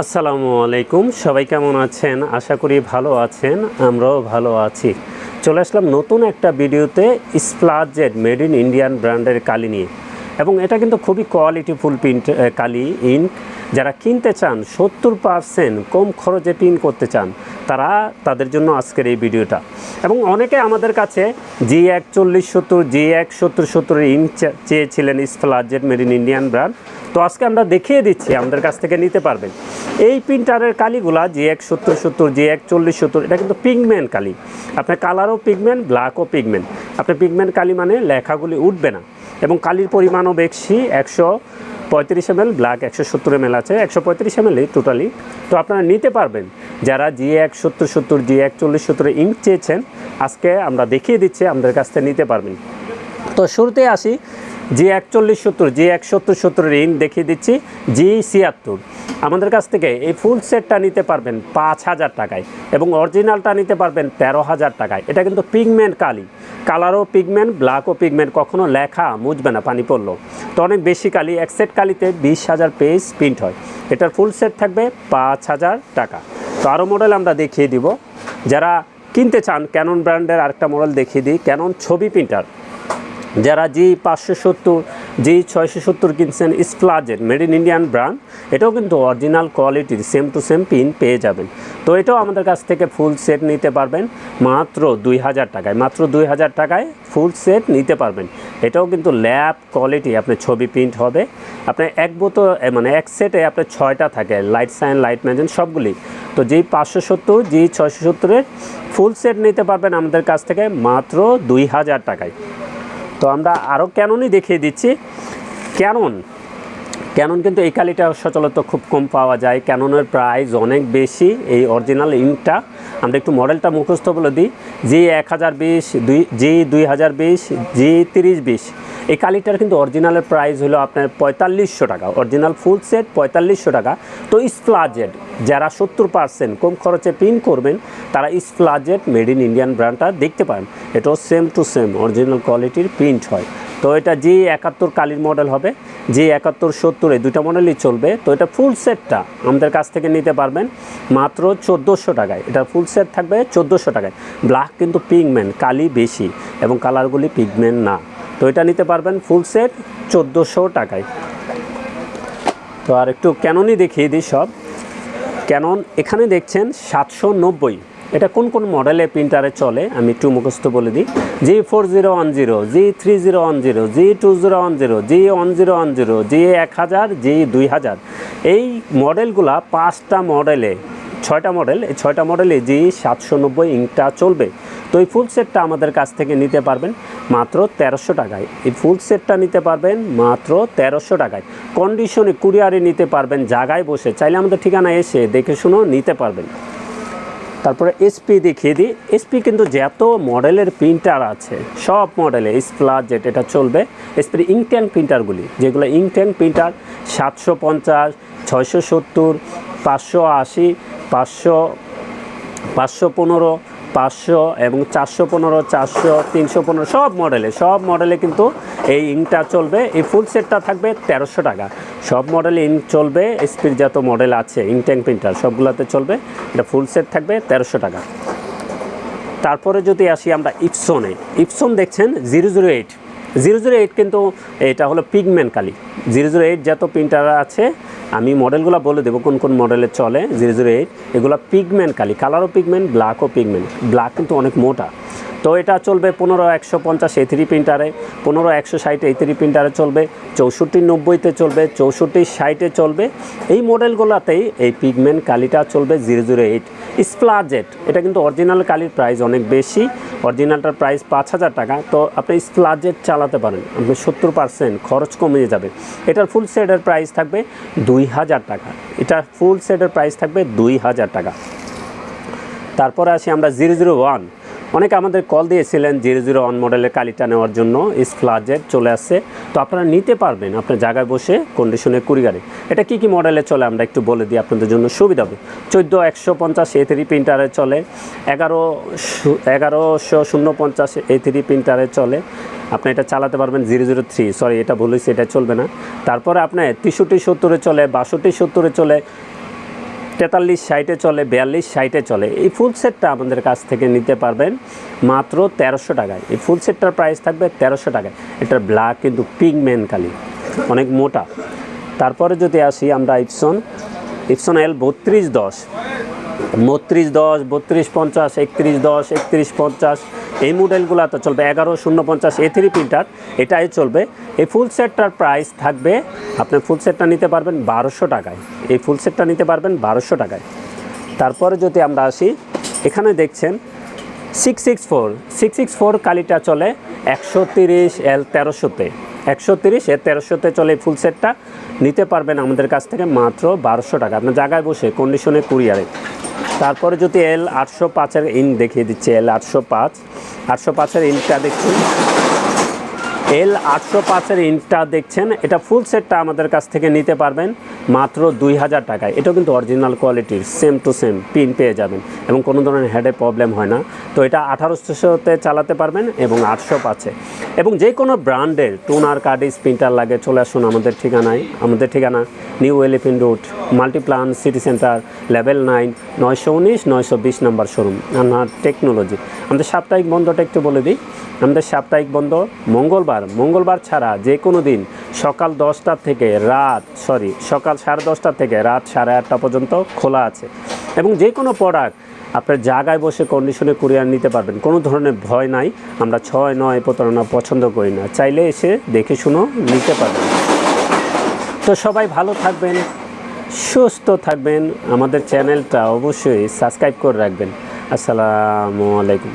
আসসালামু আলাইকুম, সবাই কেমন আছেন? আশা করি ভালো আছেন, আমরাও ভালো আছি। চলে আসলাম নতুন একটা ভিডিওতে স্প্লাজেড মেড ইন ইন্ডিয়ান ব্র্যান্ডের কালি নিয়ে। এবং এটা কিন্তু খুবই কোয়ালিটিফুল প্রিন্ট কালি ইঙ্ক। যারা কিনতে চান 70% কম খরচে প্রিন্ট করতে চান তাদের জন্য আজকের এই ভিডিওটা। এবং অনেকে আমাদের কাছে G4170 G170 ইঙ্ক চেয়েছিলেন স্প্লাজেড মেড ইন ইন্ডিয়ান ব্র্যান্ড। তো আজকে আমরা দেখিয়ে দিচ্ছি, আমাদের কাছ থেকে নিতে পারবেন। এই প্রিন্টারের কালিগুলা G170 G14070 এটা কিন্তু পিগমেন্ট কালি। আপনার কালারও পিগমেন্ট, ব্ল্যাকও পিগমেন্ট। আপনার পিগমেন্ট কালি মানে লেখাগুলি উঠবে না এবং কালির পরিমাণও বেশি। 135 ml, ব্ল্যাক 170 ml আছে, 135 ml টোটালি। তো আপনারা নিতে পারবেন। যারা G170 G14070 ইঙ্ক চেয়েছেন, আজকে আমরা দেখিয়ে দিচ্ছি, আমাদের কাছ থেকে নিতে পারবেন। তো শুরুতে আসি G14070 G170 ইঙ্ক দেখিয়ে দিচ্ছি। G76 আমাদের কাছ থেকে এই ফুল সেটটা নিতে পারবেন 5000 টাকায় এবং অরিজিনালটা নিতে পারবেন 13000 টাকায়। এটা কিন্তু পিগমেন্ট কালি, কালারও পিগমেন্ট, ব্ল্যাকও পিগমেন্ট, কখনো লেখা মুছবে না পানি পড়লো। তো অনেক বেশি কালি, এক সেট কালিতে 20,000 পেজ প্রিন্ট হয়। এটার ফুল সেট থাকবে 5000 টাকা। তো আরও মডেল আমরা দেখিয়ে দিব। যারা কিনতে চান ক্যানন ব্র্যান্ডের আরেকটা মডেল দেখিয়ে দিই, ক্যানন ছবি প্রিন্টার। যারা G570 G670 কিনছেন স্প্লাজেড মেড ইন ইন্ডিয়ান ব্র্যান্ড, এটাও কিন্তু অরিজিনাল কোয়ালিটির সেম টু সেম পিন পেয়ে যাবেন। তো এটাও আমাদের কাছ থেকে ফুল সেট নিতে পারবেন মাত্র 2000 টাকায়। মাত্র 2000 টাকায় ফুল সেট নিতে পারবেন। এটাও কিন্তু ল্যাব কোয়ালিটি, আপনার ছবি প্রিন্ট হবে। আপনার এক বোতল মানে এক সেটে আপনার 6টা থাকে, লাইট সাইন, লাইট ম্যাজেন্ট সবগুলি। তো G570 G670 ফুল সেট নিতে পারবেন আমাদের কাছ থেকে মাত্র 2000 টাকায়। তো আমরা আরও ক্যাননই দেখিয়ে দিচ্ছি। ক্যানন কিন্তু এই কালিটা সচরাচর খুব কম পাওয়া যায়। ক্যাননের প্রাইস অনেক বেশি। এই অরিজিনাল ইঙ্কটা আমরা একটু মডেলটা মুখস্থ বলে দিই। G1020 G2020 G3020 এই কালিটার কিন্তু অরিজিনালের প্রাইস হলো আপনার 4500 টাকা। অরিজিনাল ফুল সেট 4500 টাকা। তো স্প্লাজেড যারা 70% কম খরচে প্রিন্ট করবেন তারা স্প্লাজেড মেড ইন ইন্ডিয়ান ব্র্যান্ডটা দেখতে পারেন। এটাও সেম টু সেম অরিজিনাল কোয়ালিটির প্রিন্ট হয়। তো এটা G71 কালির মডেল হবে, G7170 এই দুইটা মডেলই চলবে। তো এটা ফুল সেটটা আমাদের কাছ থেকে নিতে পারবেন মাত্র 1400 টাকায়। এটা ফুল সেট থাকবে 1400 টাকায়। ব্ল্যাক কিন্তু পিগমেন্ট, কালি বেশি এবং কালারগুলি পিগমেন্ট না। তো এটা নিতে পারবেন ফুল সেট 1400 টাকায়। তো আর একটু ক্যাননই দেখিয়ে দিই সব। ক্যানন এখানে দেখছেন 790, এটা কোন কোন মডেলে প্রিন্টারে চলে আমি একটু মুখস্থ বলে দিই। G4010 G3010 G2010 G1010 G1000 G2000 এই মডেলগুলা 5টা মডেলে 6টা মডেল, এই 6টা মডেলে G790 ইঙ্কটা চলবে। তো এই ফুল সেটটা আমাদের কাছ থেকে নিতে পারবেন মাত্র 1300 টাকায়। এই ফুল সেটটা নিতে পারবেন মাত্র 1300 টাকায়। কন্ডিশনে কুরিয়ারে নিতে পারবেন, জায়গায় বসে চাইলে আমাদের ঠিকানায় এসে দেখে শুনেও নিতে পারবেন। তারপরে SP দেখিয়ে দিই। SP কিন্তু যত মডেলের প্রিন্টার আছে সব মডেলে স্প্লাজেড এটা চলবে। SP ইঙ্ক ট্যাঙ্ক প্রিন্টারগুলি, যেগুলো ইঙ্ক ট্যাঙ্ক প্রিন্টার 750 670 580 500 515 500 এবং 415 400 315 সব মডেলে কিন্তু এই ইঙ্কটা চলবে। এই ফুল সেটটা থাকবে 1300 টাকা। সব মডেলে ইঙ্ক চলবে। SPর যত মডেল আছে ইঙ্ক ট্যাঙ্ক প্রিন্টার সবগুলোতে চলবে। এটা ফুল সেট থাকবে 1300 টাকা। তারপরে যদি আসি আমরা ইপসন দেখছেন 008 কিন্তু এটা হলো পিগমেন্ট কালি। 008 যত প্রিন্টার আছে আমি মডেলগুলো বলে দেবো কোন কোন মডেলে চলে। 008 এগুলো পিগমেন্ট কালি, কালারও পিগমেন্ট, ব্ল্যাকও পিগমেন্ট। ব্ল্যাক কিন্তু অনেক মোটা। তো এটা চলবে 15150 A3 প্রিন্টারে, 15160 A3 প্রিন্টারে চলবে, 6490-তে চলবে, 6460-এ চলবে। এই মডেলগুলোতেই এই পিগমেন্ট কালিটা চলবে 008 স্প্লাজেড। এটা কিন্তু অরিজিনাল কালির প্রাইস অনেক বেশি। অরিজিনালটার প্রাইস 5000 টাকা। তো আপনি স্প্লাজেড চালাতে পারেন, আপনি 70% খরচ কমিয়ে যাবে। এটার ফুল সেটের প্রাইস থাকবে 2000 টাকা। এটার ফুল সেটের প্রাইস থাকবে 2000 টাকা। তারপরে আসি আমরা 001। অনেকে আমাদের কল দিয়েছিলেন 001 মডেলের কালিটা নেওয়ার জন্য। স্প্লাজেড চলে আসছে। তো আপনারা নিতে পারবেন আপনার জায়গায় বসে কন্ডিশনে কুরিয়ারে। এটা কি কি মডেলে চলে আমরা একটু বলে দিই, আপনাদের জন্য সুবিধা হবে। 14150 A3 প্রিন্টারে চলে, 11050 A3 প্রিন্টারে চলে। আপনি এটা চালাতে পারবেন। 003, সরি এটা ভুল হয়েছে, এটা চলবে না। তারপরে আপনার 6370-এ চলে, 6270-এ চলে, 43 60-এ চলে, 42 60-এ চলে। এই ফুল সেটটা আমাদের কাছ থেকে নিতে পারবেন মাত্র 1300 টাকায়। এই ফুল সেটটার প্রাইস থাকবে 1300 টাকায়। এটার ব্ল্যাক কিন্তু পিগমেন্ট কালি, অনেক মোটা। তারপরে যদি আসি আমরা ইপসন এল 3210, 3210, 3250, 3110, 3150 এই মডেলগুলো তো চলবে। 11050 A3 প্রিন্টার এটাই চলবে। এই ফুল সেটটার প্রাইস থাকবে, আপনি ফুল সেটটা নিতে পারবেন 1200 টাকায়। এই ফুল সেটটা নিতে পারবেন 1200 টাকায়। তারপরে যদি আমরা আসি, এখানে দেখছেন 664 কালিটা চলে 130 L 1300-তে, 130 এর 1300-তে চলে এই ফুল সেটটা নিতে পারবেন আমাদের কাছ থেকে মাত্র 1200 টাকা, আপনার জায়গায় বসে কন্ডিশনে কুরিয়ারে। তারপরে যদি L 805-এর ইন দেখিয়ে দিচ্ছে, L 805-এর ইনটা দেখছেন, L 805-এর ইনটা দেখছেন, এটা ফুল সেটটা আমাদের কাছ থেকে নিতে পারবেন মাত্র 2000 টাকায়। এটাও কিন্তু অরিজিনাল কোয়ালিটির, সেম টু সেম পিন পেয়ে যাবেন এবং কোনো ধরনের হেডে প্রবলেম হয় না। তো এটা 1800-তে চালাতে পারবেন এবং 805-এ। এবং যে কোনো ব্র্যান্ডের টোনার কার্ডিস প্রিন্টার লাগে চলে আসুন আমাদের ঠিকানায়। আমাদের ঠিকানা new elephant road, Multiplan city centre, level 9, 919 920 নম্বর শোরুম, আনহার টেকনোলজি। আমাদের সাপ্তাহিক বন্ধটা একটু বলে দিই। আমাদের সাপ্তাহিক বন্ধ মঙ্গলবার ছাড়া যে কোনো দিন সকাল 10টা থেকে সকাল 10:30 থেকে রাত 8:30 পর্যন্ত খোলা আছে। এবং যে কোনো প্রোডাক্ট আপনার জায়গায় বসে কন্ডিশনে কুরিয়ার নিতে পারবেন, কোনো ধরনের ভয় নাই। আমরা 6-9 প্রতারণা পছন্দ করি না, চাইলে এসে দেখে শুনো নিতে পারবেন। তো সবাই ভালো থাকবেন, সুস্থ থাকবেন, আমাদের চ্যানেলটা অবশ্যই সাবস্ক্রাইব করে রাখবেন। আসসালামু আলাইকুম।